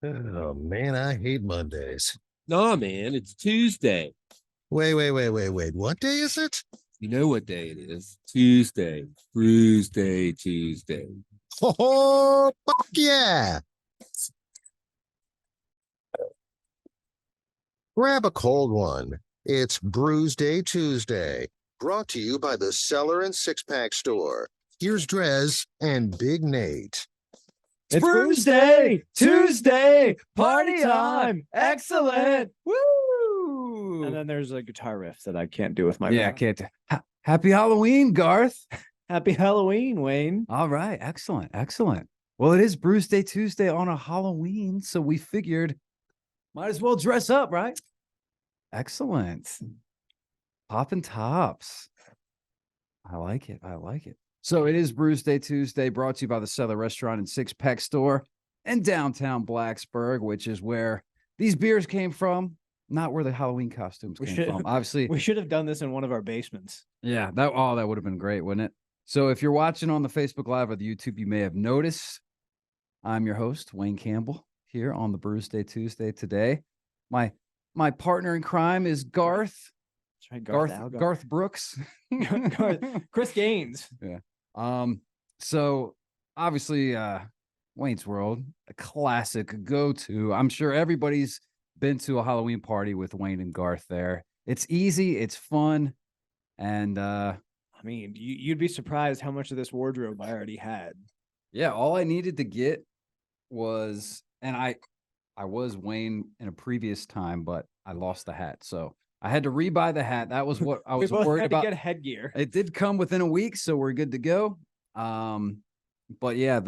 Oh man, I hate Mondays. Nah, man, it's Tuesday. Wait. What day is it? You know what day it is? Tuesday. Brewsday, Tuesday. Oh, fuck yeah! Grab a cold one. It's Brewsday Tuesday, brought to you by the Cellar and Six Pack Store. Here's DreZ and Big Nate. It's Brewsday, Tuesday, party time, excellent, woo! And then there's a guitar riff that I can't do with my Yeah, mouth. can't. Happy Halloween, Garth. Happy Halloween, Wayne. All right, excellent. Well, it is Brewsday Tuesday on a Halloween, so we figured might as well dress up, right? Excellent. Popping tops. I like it. So it is Brewsday Tuesday, brought to you by the Cellar Restaurant and Six Pack Store in downtown Blacksburg, which is where these beers came from, not where the Halloween costumes came from. Obviously, we should have done this in one of our basements. Yeah, that would have been great, wouldn't it? So if you're watching on the Facebook Live or the YouTube, you may have noticed I'm your host, Wayne Campbell, here on the Brewsday Tuesday today. My partner in crime is Garth. That's right, Garth Brooks. Chris Gaines. Yeah. So obviously Wayne's World, a classic go-to. I'm sure everybody's been to a Halloween party with Wayne and Garth there. It's easy, it's fun, and I mean, you'd be surprised how much of this wardrobe I already had. Yeah, all I needed to get was, and I was Wayne in a previous time, but I lost the hat. So I had to rebuy the hat. That was what I was worried about. To get headgear. It did come within a week, so we're good to go. But yeah,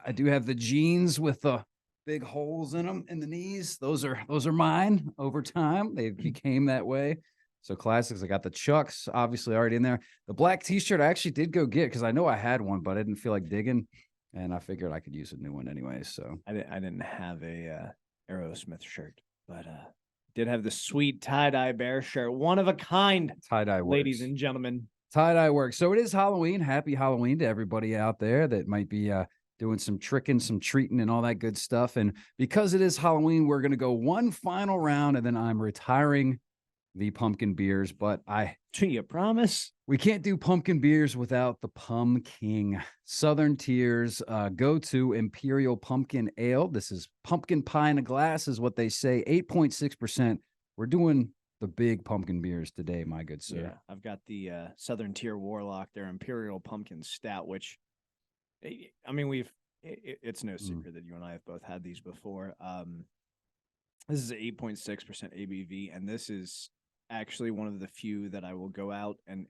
I do have the jeans with the big holes in them in the knees. Those are mine over time. They became that way. So classics. I got the Chucks, obviously already in there. The black T-shirt I actually did go get because I know I had one, but I didn't feel like digging, and I figured I could use a new one anyway. So I didn't have a Aerosmith shirt, but did have the sweet tie-dye bear shirt, one of a kind. Tie-dye works. Ladies and gentlemen. Tie-dye works. So it is Halloween. Happy Halloween to everybody out there that might be doing some tricking, some treating, and all that good stuff. And because it is Halloween, we're going to go one final round, and then I'm retiring the pumpkin beers. But you promise? We can't do pumpkin beers without the Pumpkin Southern Tier's go-to Imperial Pumpkin Ale. This is pumpkin pie in a glass is what they say, 8.6%. We're doing the big pumpkin beers today, my good sir. Yeah, I've got the Southern Tier Warlock, their Imperial Pumpkin Stout, which, I mean, it's no secret that you and I have both had these before. This is 8.6% ABV, and this is actually one of the few that I will go out and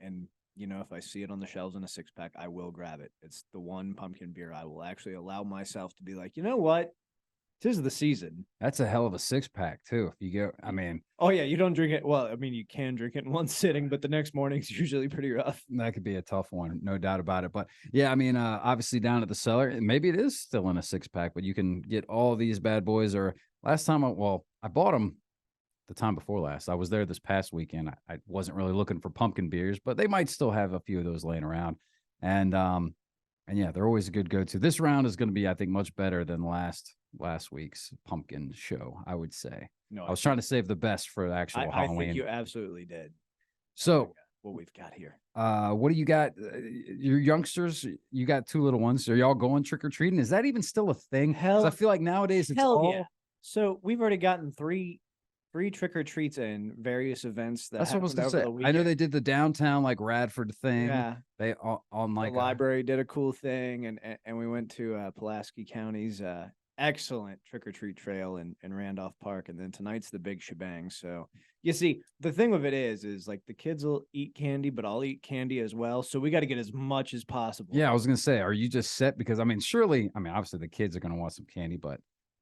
if I see it on the shelves in a 6-pack, I will grab it. It's the one pumpkin beer I will actually allow myself to be like, you know what? 'Tis the season. That's a hell of a 6-pack too. If you go, I mean, oh yeah, you don't drink it. Well, I mean, you can drink it in one sitting, but the next morning's usually pretty rough. That could be a tough one, no doubt about it. But yeah, I mean, obviously down at the cellar, maybe it is still in a 6-pack, but you can get all these bad boys. Or last time, I bought them the time before last. I was there this past weekend. I wasn't really looking for pumpkin beers, but they might still have a few of those laying around. And yeah, they're always a good go-to. This round is going to be, I think, much better than last week's pumpkin show, I would say. No, I was trying to save the best for the actual Halloween. I think you absolutely did. So what we've got here. What do you got? Your youngsters, you got 2 little ones. Are y'all going trick-or-treating? Is that even still a thing? Because I feel like nowadays it's all... Yeah. So we've already gotten three trick-or-treats in various events. That's what I was going to say. I know they did the downtown like Radford thing. Yeah. They on like the library did a cool thing, and we went to Pulaski County's excellent trick-or-treat trail in Randolph Park, and then tonight's the big shebang. So you see, the thing with it is like the kids will eat candy, but I'll eat candy as well. So we got to get as much as possible. Yeah, I was going to say, are you just set? Because I mean, obviously the kids are going to want some candy, but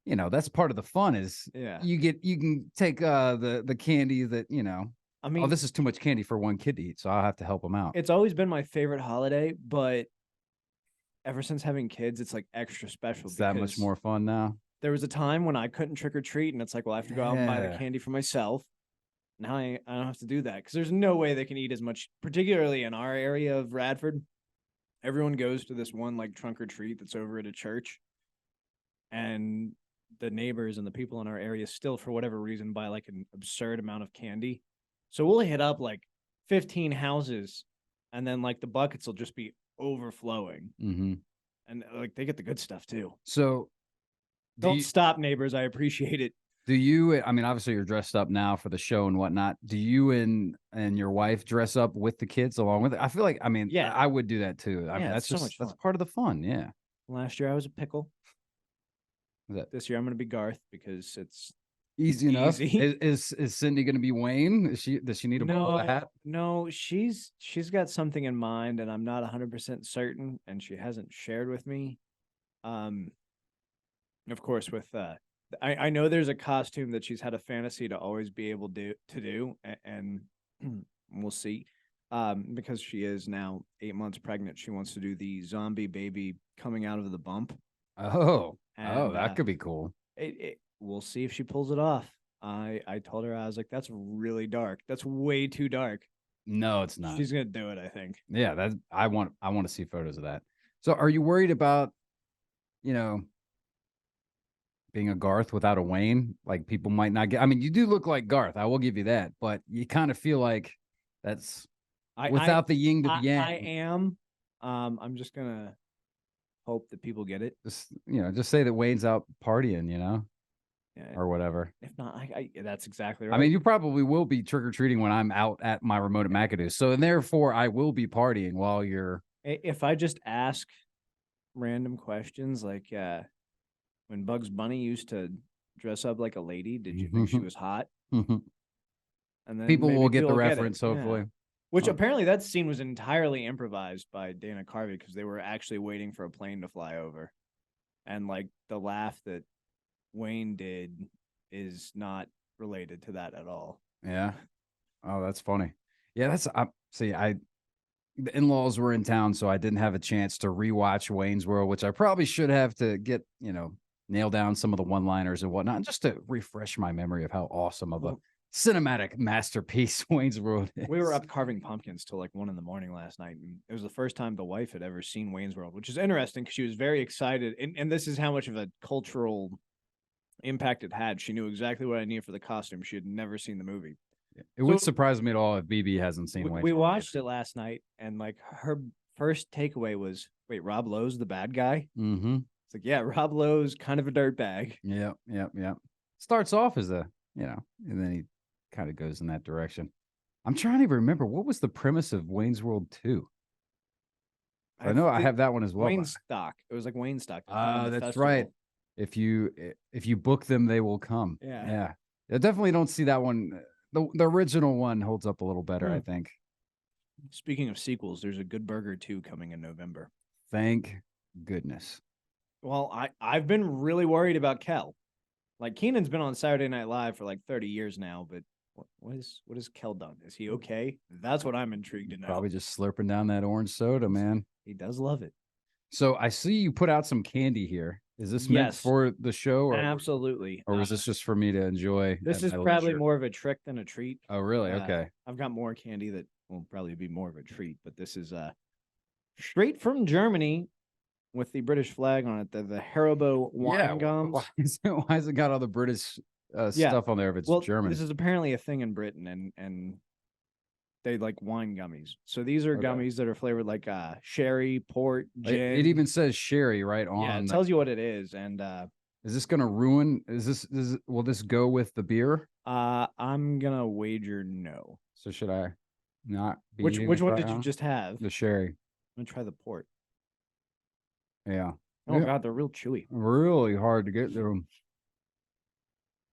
that's part of the fun is you can take the candy that, I mean, this is too much candy for one kid to eat, so I'll have to help them out. It's always been my favorite holiday, but ever since having kids, it's like extra special. It's that much more fun now. There was a time when I couldn't trick or treat, and it's like, well, I have to go out and buy the candy for myself. Now I don't have to do that because there's no way they can eat as much, particularly in our area of Radford. Everyone goes to this one like trunk or treat that's over at a church, and the neighbors and the people in our area still, for whatever reason, buy like an absurd amount of candy. So we'll hit up like 15 houses, and then like the buckets will just be overflowing. Mm-hmm. And like they get the good stuff too. So Don't stop, neighbors. I appreciate it. do you, I mean, obviously you're dressed up now for the show and whatnot. Do you and your wife dress up with the kids along with it? I feel like, I mean, Yeah. I would do that too. I mean, Yeah, that's it's so just, much that's fun. part of the fun. Yeah. Last year I was a pickle. Is that This year I'm going to be Garth because it's easy enough? easy. Is Cindy going to be Wayne? Does she need to borrow the hat? No, she's got something in mind, and I'm not 100% certain, and she hasn't shared with me. Of course, with I know there's a costume that she's had a fantasy to always be able to do, and we'll see. Because she is now 8 months pregnant, she wants to do the zombie baby coming out of the bump. Oh, And, that could be cool. We'll see if she pulls it off. I told her, I was like, that's really dark. That's way too dark. No, it's not. She's gonna do it, I think. Yeah, I want to see photos of that. So are you worried about, being a Garth without a Wayne? Like people might not get, I mean, you do look like Garth, I will give you that, but you kind of feel like that's without the yin to the yang. I am. I'm just gonna hope that people get it. Just say that Wayne's out partying, Yeah, or whatever. if not, that's exactly right. I mean, you probably will be trick-or-treating when I'm out at my remote at McAdoo. So therefore I will be partying while you're. If I just ask random questions like when Bugs Bunny used to dress up like a lady, did you think she was hot? And then People maybe will get the it. reference, Yeah. hopefully. Which Oh. apparently that scene was entirely improvised by Dana Carvey because they were actually waiting for a plane to fly over. And like the laugh that Wayne did is not related to that at all. Yeah. Oh, that's funny. Yeah, the in-laws were in town, so I didn't have a chance to rewatch Wayne's World, which I probably should have to get, nail down some of the one-liners and whatnot, just to refresh my memory of how awesome of a cinematic masterpiece Wayne's World is. We were up carving pumpkins till like 1 a.m. last night, and it was the first time the wife had ever seen Wayne's World, which is interesting because she was very excited, and this is how much of a cultural impact it had. She knew exactly what I needed for the costume. She had never seen the movie. It would surprise me at all if BB hasn't seen Wayne's We World. watched it last night, and like her first takeaway was, "Wait, Rob Lowe's the bad guy?" Mm-hmm. It's like, yeah, Rob Lowe's kind of a dirtbag. Yeah. Starts off as and then he kind of goes in that direction. I'm trying to remember, what was the premise of Wayne's World 2? I know I have that one as well. Wayne Stock. It was like Wayne Stock. That's right. If you book them, they will come. Yeah. I definitely don't see that one. The original one holds up a little better, I think. Speaking of sequels, there's a Good Burger 2 coming in November. Thank goodness. Well, I've been really worried about Kel. Like Keenan's been on Saturday Night Live for like 30 years now, but what has Kel done? Is he okay? That's what I'm intrigued to know. Probably just slurping down that orange soda, man. He does love it. So I see you put out some candy here. Is this meant for the show? Absolutely. Or was this just for me to enjoy? This is probably more of a trick than a treat. Oh, really? Okay. I've got more candy that will probably be more of a treat, but this is straight from Germany with the British flag on it. The Haribo wine gums. Why has it got all the British stuff on there if it's German? This is apparently a thing in Britain, and they like wine gummies. So these are gummies that are flavored like sherry, port, gin. It even says sherry right on. Yeah, it tells you what it is. And is this gonna ruin? Will this go with the beer? I'm gonna wager no. So should I not? Be Which one did you just have? The sherry. I'm gonna try the port. Yeah. Oh God, they're real chewy. Really hard to get through.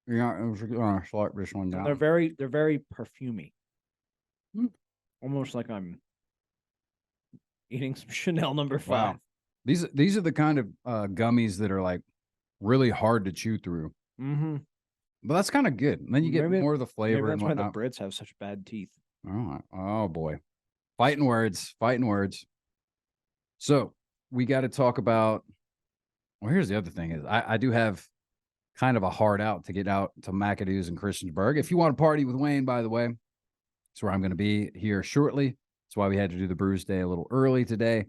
Yeah, I'm gonna slot this one down. They're very perfumey. Almost like I'm eating some Chanel No. 5. Wow. These are the kind of gummies that are like really hard to chew through. Mm-hmm. But that's kind of good. And then you get more of the flavor. Maybe that's and why whatnot. the Brits have such bad teeth. Oh boy. Fighting words. So we got to talk about, well, here's the other thing is I do have kind of a hard out to get out to McAdoo's in Christiansburg. If you want to party with Wayne, by the way, that's where I'm going to be here shortly. That's why we had to do the Brewsday a little early today.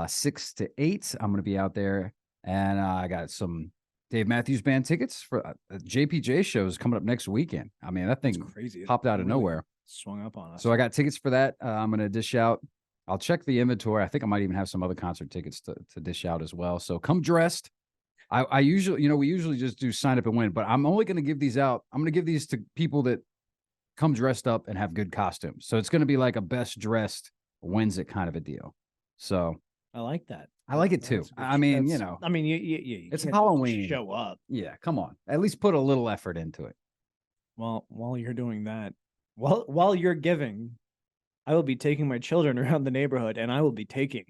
6 to 8, I'm going to be out there, and I got some Dave Matthews Band tickets for JPJ shows coming up next weekend. I mean, that It's thing crazy. popped out of Really nowhere. swung up on us. So I got tickets for that. I'm going to dish out. I'll check the inventory. I think I might even have some other concert tickets to dish out as well. So come dressed. I usually, we usually just do sign up and win, but I'm only going to give these out. I'm going to give these to people that come dressed up and have good costumes. So it's going to be like a best dressed wins it kind of a deal. So I like that. I like it too. That's a good I mean, I mean, you it's can't just Halloween. Show up. Yeah, come on. At least put a little effort into it. Well, while you're doing that, while you're giving, I will be taking my children around the neighborhood, and I will be taking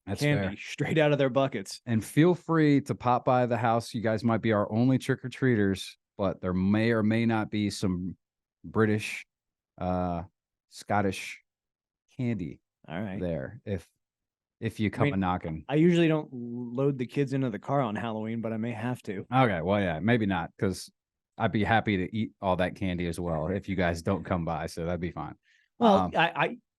That's candy fair. straight out of their buckets. And feel free to pop by the house. You guys might be our only trick or treaters, but there may or may not be some British, Scottish candy All right. there if you come mean, a knocking. I usually don't load the kids into the car on Halloween, but I may have to. Okay, well, yeah, maybe not, because I'd be happy to eat all that candy as well if you guys don't come by. So that'd be fine. Well,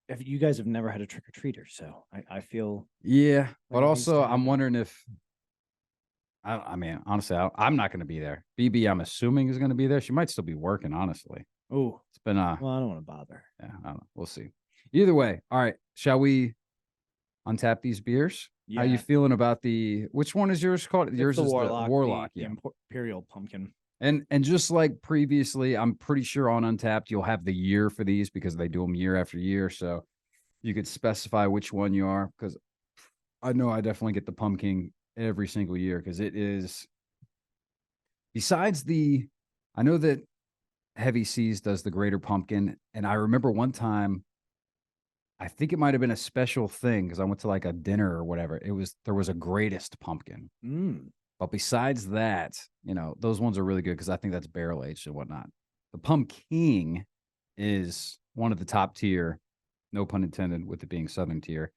if you guys have never had a trick or treater, so I feel Yeah, but it needs to also I'm happen. wondering if I mean, honestly, I'm not going to be there. BB, I'm assuming is going to be there. She might still be working. Honestly, oh, it's been well, I don't want to bother. yeah, I don't know. We'll see. Either way, all right. Shall we untap these beers? Yeah. How you feeling about which one is yours called? It's Yours the is Warlock, the Warlock, the yeah. Imperial Pumpkin. And just like previously, I'm pretty sure on Untapped you'll have the year for these because they do them year after year. So you could specify which one you are, because I know I definitely get the pumpkin every single year because it is. Besides I know that Heavy Seas does the Greater Pumpkin, and I remember one time, I think it might have been a special thing because I went to like a dinner or whatever. There was a Greatest Pumpkin. But besides that, those ones are really good because I think that's barrel aged and whatnot. The Pumpkin is one of the top tier, no pun intended, with it being Southern tier,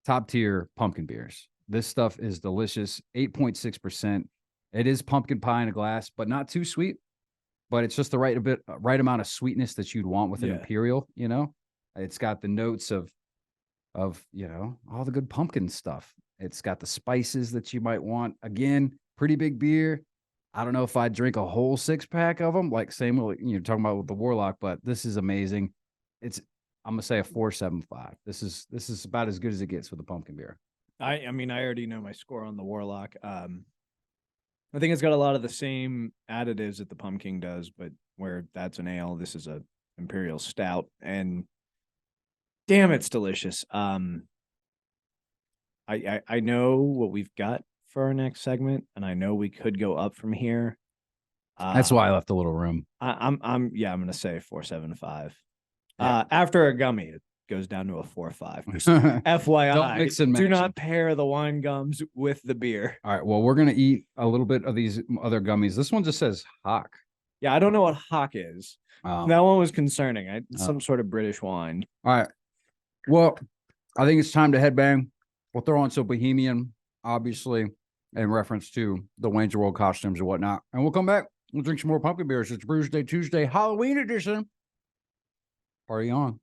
top tier pumpkin beers. This stuff is delicious. 8.6%. It is pumpkin pie in a glass, but not too sweet. But it's just the right amount of sweetness that you'd want with an Imperial. It's got the notes of all the good pumpkin stuff. It's got the spices that you might want. Again, pretty big beer. I don't know if I'd drink a whole 6-pack of them, like same with you're talking about with the Warlock, but this is amazing. I'm gonna say a 4.75. This is about as good as it gets with a pumpkin beer. I mean, I already know my score on the Warlock. I think it's got a lot of the same additives that the Pumpkin does, but where that's an ale, this is a Imperial Stout, and damn, it's delicious. I know what we've got for our next segment, and I know we could go up from here. That's why I left a little room. I'm gonna say 4.75. After a gummy, it goes down to a 4.5. FYI, Don't mix and match do not them. pair the wine gums with the beer. All right, well, we're gonna eat a little bit of these other gummies. This one just says Hock. Yeah, I don't know what Hock is. Oh. That one was concerning. Some sort of British wine. All right. Well, I think it's time to headbang. We'll throw on some Bohemian, obviously, in reference to the Wayne's World costumes and whatnot. And we'll come back. We'll drink some more pumpkin beers. It's Brewsday Tuesday, Halloween edition. Party on.